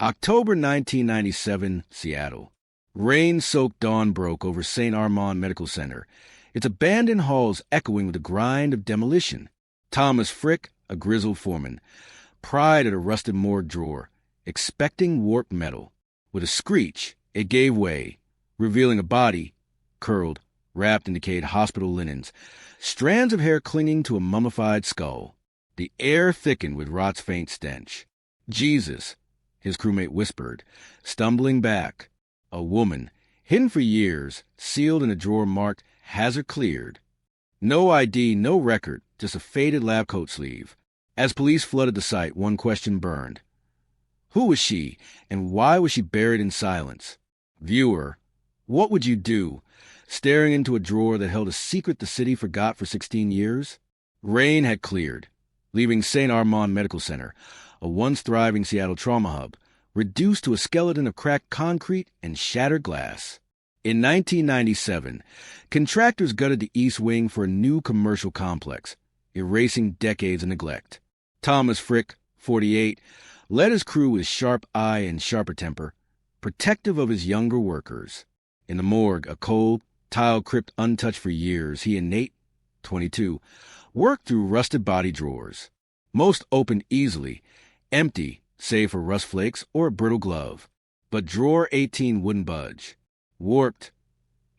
October 1997, Seattle. Rain-soaked dawn broke over St. Armand Medical Center, its abandoned halls echoing with the grind of demolition. Thomas Frick, a grizzled foreman, pried at a rusted morgue drawer, expecting warped metal. With a screech, it gave way, revealing a body, curled, wrapped in decayed hospital linens, strands of hair clinging to a mummified skull. The air thickened with rot's faint stench. "Jesus," his crewmate whispered, stumbling back. A woman, hidden for years, sealed in a drawer marked "Hazard Cleared." No ID, no record, just a faded lab coat sleeve. As police flooded the site, one question burned. Who was she, and why was she buried in silence? Viewer, what would you do, staring into a drawer that held a secret the city forgot for 16 years? Rain had cleared, leaving St. Armand Medical Center, a once thriving Seattle trauma hub, reduced to a skeleton of cracked concrete and shattered glass. In 1997, contractors gutted the East Wing for a new commercial complex, erasing decades of neglect. Thomas Frick, 48, led his crew with sharp eye and sharper temper, protective of his younger workers. In the morgue, a cold, tile crypt untouched for years, he and Nate, 22, worked through rusted body drawers. Most opened easily, empty, save for rust flakes or a brittle glove. But drawer 18 wouldn't budge. "Warped,"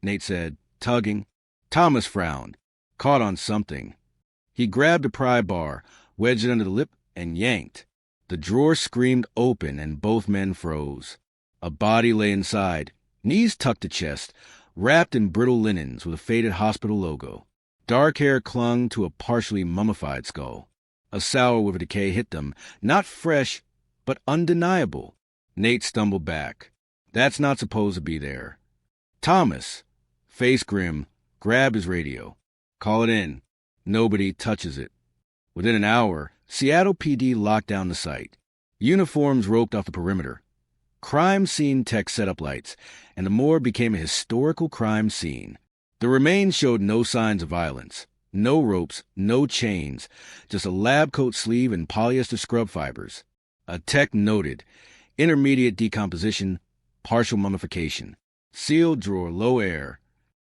Nate said, tugging. Thomas frowned, caught on something. He grabbed a pry bar, wedged it under the lip, and yanked. The drawer screamed open, and both men froze. A body lay inside, knees tucked to chest, wrapped in brittle linens with a faded hospital logo. Dark hair clung to a partially mummified skull. A sour whiff of decay hit them, not fresh, but undeniable. Nate stumbled back. That's not supposed to be there. Thomas, face grim, grabbed his radio. "Call it in. Nobody touches it." Within an hour, Seattle PD locked down the site. Uniforms roped off the perimeter. Crime scene tech set up lights, and the morgue became a historical crime scene. The remains showed no signs of violence. No ropes, no chains, just a lab coat sleeve and polyester scrub fibers. A tech noted, intermediate decomposition, partial mummification. Sealed drawer, low air.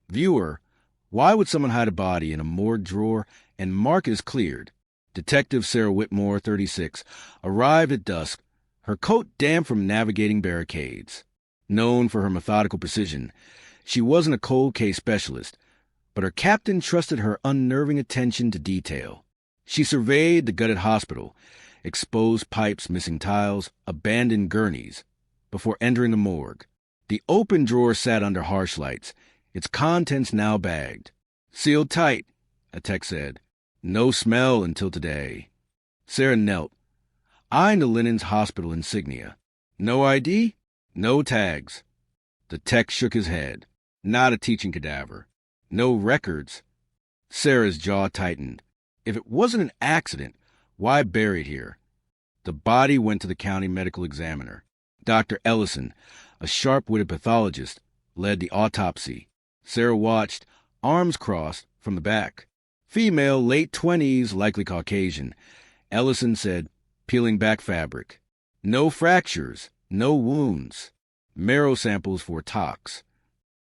Viewer, why would someone hide a body in a morgue drawer and mark it as cleared? Detective Sarah Whitmore, 36, arrived at dusk, her coat damp from navigating barricades. Known for her methodical precision, she wasn't a cold case specialist, but her captain trusted her unnerving attention to detail. She surveyed the gutted hospital, exposed pipes, missing tiles, abandoned gurneys, before entering the morgue. The open drawer sat under harsh lights, its contents now bagged. "Sealed tight," a tech said. "No smell until today." Sarah knelt, eyeing the linen's hospital insignia. "No ID? No tags." The tech shook his head. "Not a teaching cadaver. No records." Sarah's jaw tightened. If it wasn't an accident, why bury it here? The body went to the county medical examiner. Dr. Ellison, a sharp-witted pathologist, led the autopsy. Sarah watched, arms crossed, from the back. Female, late 20s, likely Caucasian. Ellison said, peeling back fabric. No fractures, no wounds. Marrow samples for tox.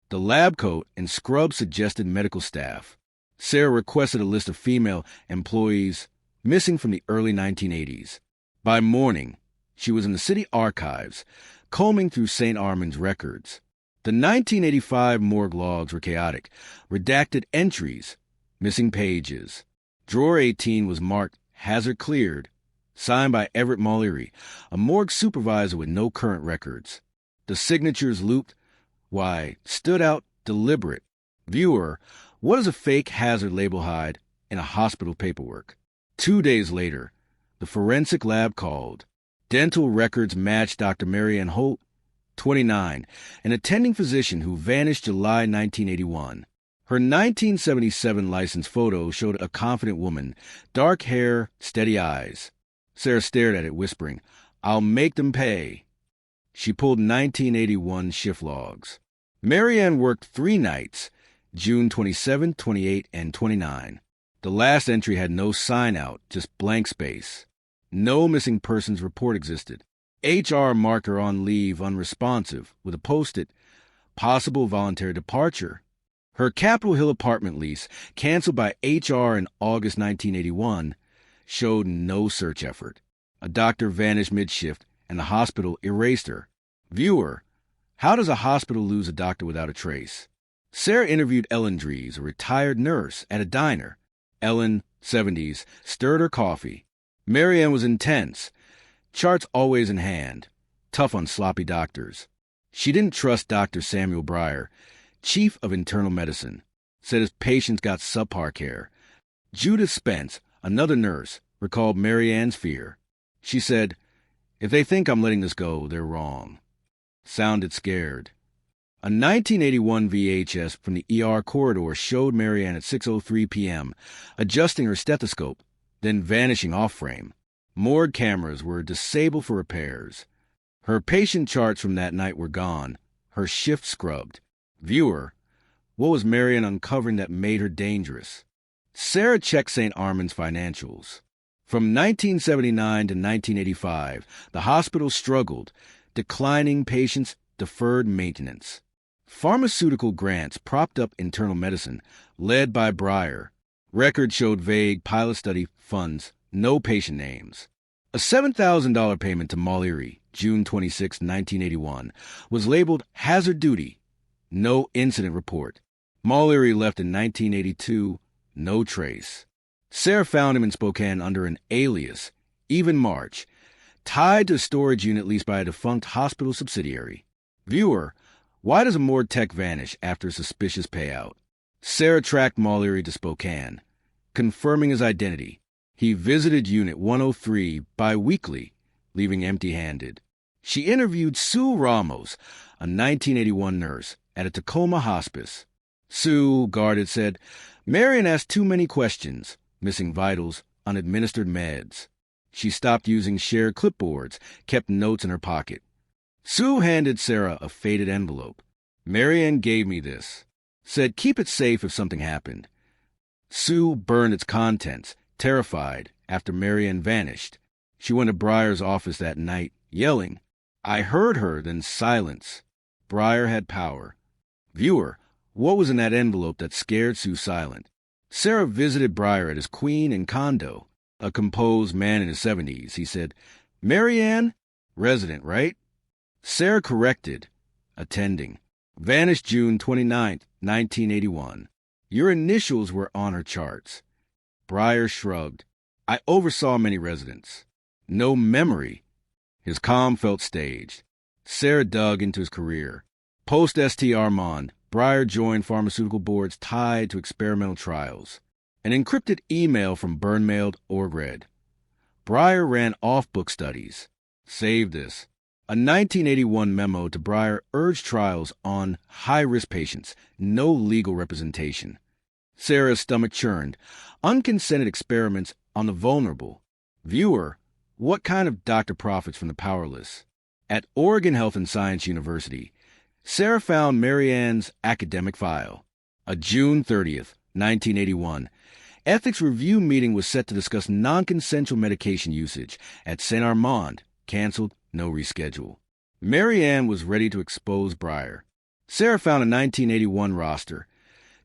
The lab coat and scrub suggested medical staff. Sarah requested a list of female employees missing from the early 1980s. By morning, she was in the city archives, combing through St. Armand's records. The 1985 morgue logs were chaotic, redacted entries, missing pages. Drawer 18 was marked "Hazard Cleared," signed by Everett Mullery, a morgue supervisor with no current records. The signatures looped, stood out deliberate. Viewer, what does a fake hazard label hide in a hospital paperwork? 2 days later, the forensic lab called. Dental records matched Dr. Mary Ann Holt, 29, an attending physician who vanished July 1981. Her 1977 license photo showed a confident woman, dark hair, steady eyes. Sarah stared at it, whispering, "I'll make them pay." She pulled 1981 shift logs. Mary Ann worked 3 nights, June 27, 28, and 29. The last entry had no sign out, just blank space. No missing persons report existed. HR marked her on leave unresponsive with a post-it, possible voluntary departure. Her Capitol Hill apartment lease, canceled by HR in August 1981, showed no search effort. A doctor vanished mid-shift, and the hospital erased her. Viewer, how does a hospital lose a doctor without a trace? Sarah interviewed Ellen Dries, a retired nurse, at a diner. Ellen, 70s, stirred her coffee. Marianne was intense, charts always in hand, tough on sloppy doctors. She didn't trust Dr. Samuel Breyer, chief of internal medicine, said his patients got subpar care. Judith Spence, another nurse, recalled Marianne's fear. She said, "If they think I'm letting this go, they're wrong." Sounded scared. A 1981 VHS from the ER corridor showed Marianne at 6:03 p.m., adjusting her stethoscope, then vanishing off-frame. Morgue cameras were disabled for repairs. Her patient charts from that night were gone, her shift scrubbed. Viewer, what was Marianne uncovering that made her dangerous? Sarah checked St. Armand's financials. From 1979 to 1985, the hospital struggled, declining patients, deferred maintenance. Pharmaceutical grants propped up internal medicine, led by Breyer. Records showed vague pilot study funds, no patient names. A $7,000 payment to Mallory, June 26, 1981, was labeled hazard duty. No incident report. Mallory left in 1982, no trace. Sarah found him in Spokane under an alias, Even March, tied to a storage unit leased by a defunct hospital subsidiary. Viewer, why does a morgue tech vanish after a suspicious payout? Sarah tracked Mallory to Spokane, confirming his identity. He visited Unit 103 bi-weekly, leaving empty-handed. She interviewed Sue Ramos, a 1981 nurse, at a Tacoma hospice. Sue, guarded, said, "Marianne asked too many questions, missing vitals, unadministered meds." She stopped using shared clipboards, kept notes in her pocket. Sue handed Sarah a faded envelope. "Marianne gave me this. Said keep it safe if something happened." Sue burned its contents, terrified, after Marianne vanished. She went to Breyer's office that night, yelling, "I heard her," then silence. Breyer had power. Viewer, what was in that envelope that scared Sue silent? Sarah visited Breyer at his Queen and condo. A composed man in his 70s, he said, "Marianne? Resident, right?" Sarah corrected, attending. Vanished June 29, 1981. Your initials were on her charts. Breyer shrugged. "I oversaw many residents. No memory." His calm felt staged. Sarah dug into his career. Post-St. Armand, Breyer joined pharmaceutical boards tied to experimental trials. An encrypted email from burn-mailed org read, "Breyer ran off-book studies. Save this." A 1981 memo to Breyer urged trials on high-risk patients, no legal representation. Sarah's stomach churned. Unconsented experiments on the vulnerable. Viewer, what kind of doctor profits from the powerless? At Oregon Health and Science University, Sarah found Marianne's academic file. A June 30th, 1981, ethics review meeting was set to discuss non-consensual medication usage at St. Armand, canceled, no reschedule. Marianne was ready to expose Breyer. Sarah found a 1981 roster.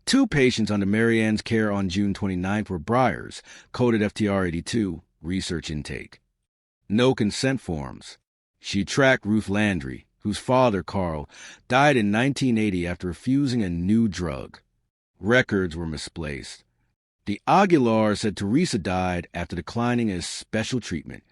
2 patients under Marianne's care on June 29th were Breyer's, coded FTR 82, research intake. No consent forms. She tracked Ruth Landry, whose father, Carl, died in 1980 after refusing a new drug. Records were misplaced. The Aguilar said Teresa died after declining as special treatment.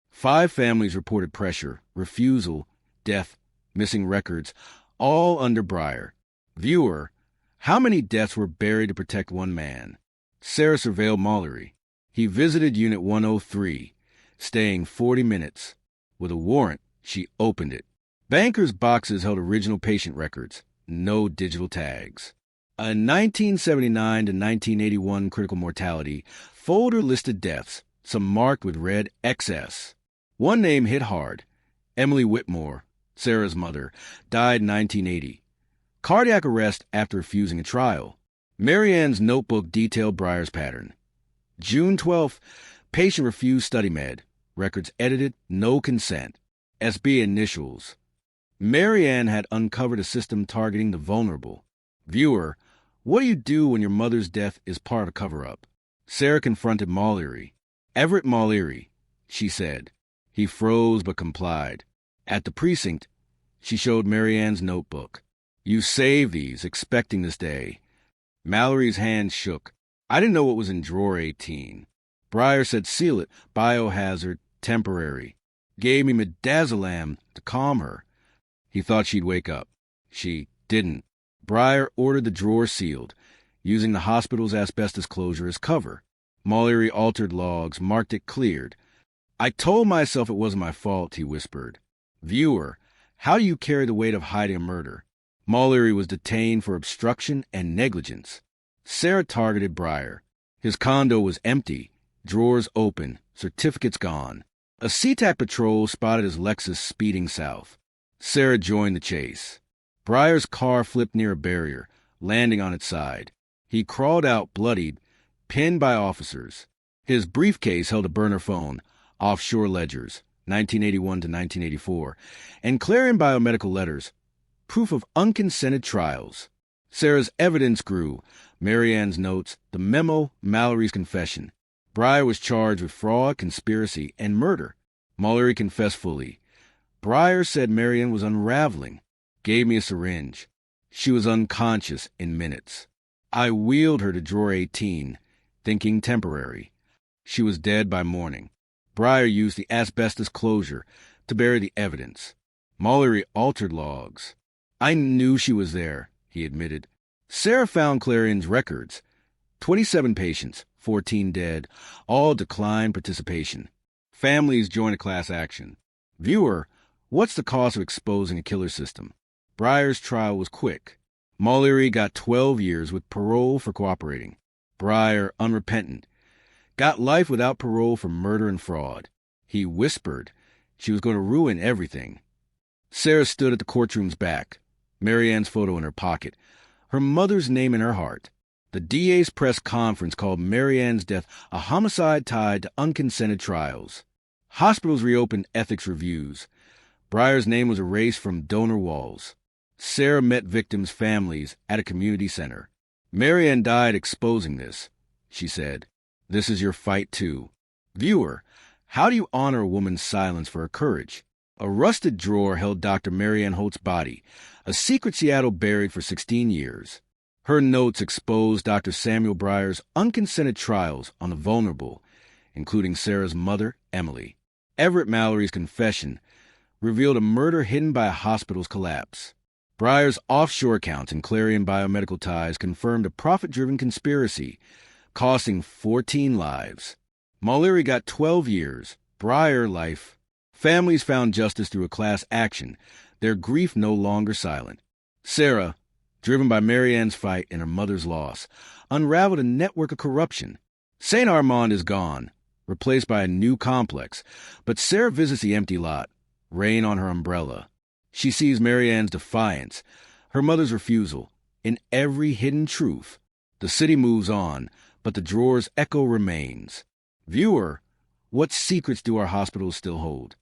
5 families reported pressure, refusal, death, missing records, all under Breyer. Viewer, how many deaths were buried to protect one man? Sarah surveilled Mallory. He visited Unit 103, staying 40 minutes. With a warrant, she opened it. Bankers' boxes held original patient records, no digital tags. A 1979 to 1981 critical mortality folder listed deaths, some marked with red XS. One name hit hard. Emily Whitmore, Sarah's mother, died in 1980. Cardiac arrest after refusing a trial. Marianne's notebook detailed Breyer's pattern. June 12th, patient refused study med. Records edited, no consent. SB initials. Marianne had uncovered a system targeting the vulnerable. Viewer, what do you do when your mother's death is part of a cover-up? Sarah confronted Mallory. Everett Mallory, she said. He froze but complied. At the precinct, she showed Marianne's notebook. You saved these, expecting this day. Mallory's hand shook. I didn't know what was in drawer 18. Breyer said seal it, biohazard, temporary. Gave me midazolam to calm her. He thought she'd wake up. She didn't. Breyer ordered the drawer sealed, using the hospital's asbestos closure as cover. Mallory altered logs, marked it cleared. I told myself it wasn't my fault, he whispered. Viewer, how do you carry the weight of hiding a murder? Mallory was detained for obstruction and negligence. Sarah targeted Breyer. His condo was empty, drawers open, certificates gone. A SeaTac patrol spotted his Lexus speeding south. Sarah joined the chase. Breyer's car flipped near a barrier, landing on its side. He crawled out bloodied, pinned by officers. His briefcase held a burner phone, offshore ledgers, 1981 to 1984, and Clarion biomedical letters, proof of unconsented trials. Sarah's evidence grew, Marianne's notes, the memo, Mallory's confession. Breyer was charged with fraud, conspiracy, and murder. Mallory confessed fully. Breyer said Marianne was unraveling, gave me a syringe. She was unconscious in minutes. I wheeled her to drawer 18, thinking temporary. She was dead by morning. Breyer used the asbestos closure to bury the evidence. Mallory altered logs. I knew she was there, he admitted. Sarah found Clarion's records. 27 patients, 14 dead, all declined participation. Families joined a class action. Viewer, what's the cost of exposing a killer system? Breyer's trial was quick. Mallory got 12 years with parole for cooperating. Breyer, unrepentant, got life without parole for murder and fraud. He whispered she was going to ruin everything. Sarah stood at the courtroom's back, Marianne's photo in her pocket, her mother's name in her heart. The DA's press conference called Marianne's death a homicide tied to unconsented trials. Hospitals reopened ethics reviews. Breyer's name was erased from donor walls. Sarah met victims' families at a community center. Marianne died exposing this, she said. This is your fight, too. Viewer, how do you honor a woman's silence for her courage? A rusted drawer held Dr. Marianne Holt's body, a secret Seattle buried for 16 years. Her notes exposed Dr. Samuel Breyer's unconsented trials on the vulnerable, including Sarah's mother, Emily. Everett Mallory's confession revealed a murder hidden by a hospital's collapse. Breyer's offshore accounts and Clarion biomedical ties confirmed a profit-driven conspiracy, costing 14 lives. Mallory got 12 years, Breyer life. Families found justice through a class action, their grief no longer silent. Sarah, driven by Marianne's fight and her mother's loss, unraveled a network of corruption. St. Armand is gone, replaced by a new complex, but Sarah visits the empty lot, rain on her umbrella. She sees Marianne's defiance, her mother's refusal, in every hidden truth. The city moves on, but the drawer's echo remains. Viewer, what secrets do our hospitals still hold?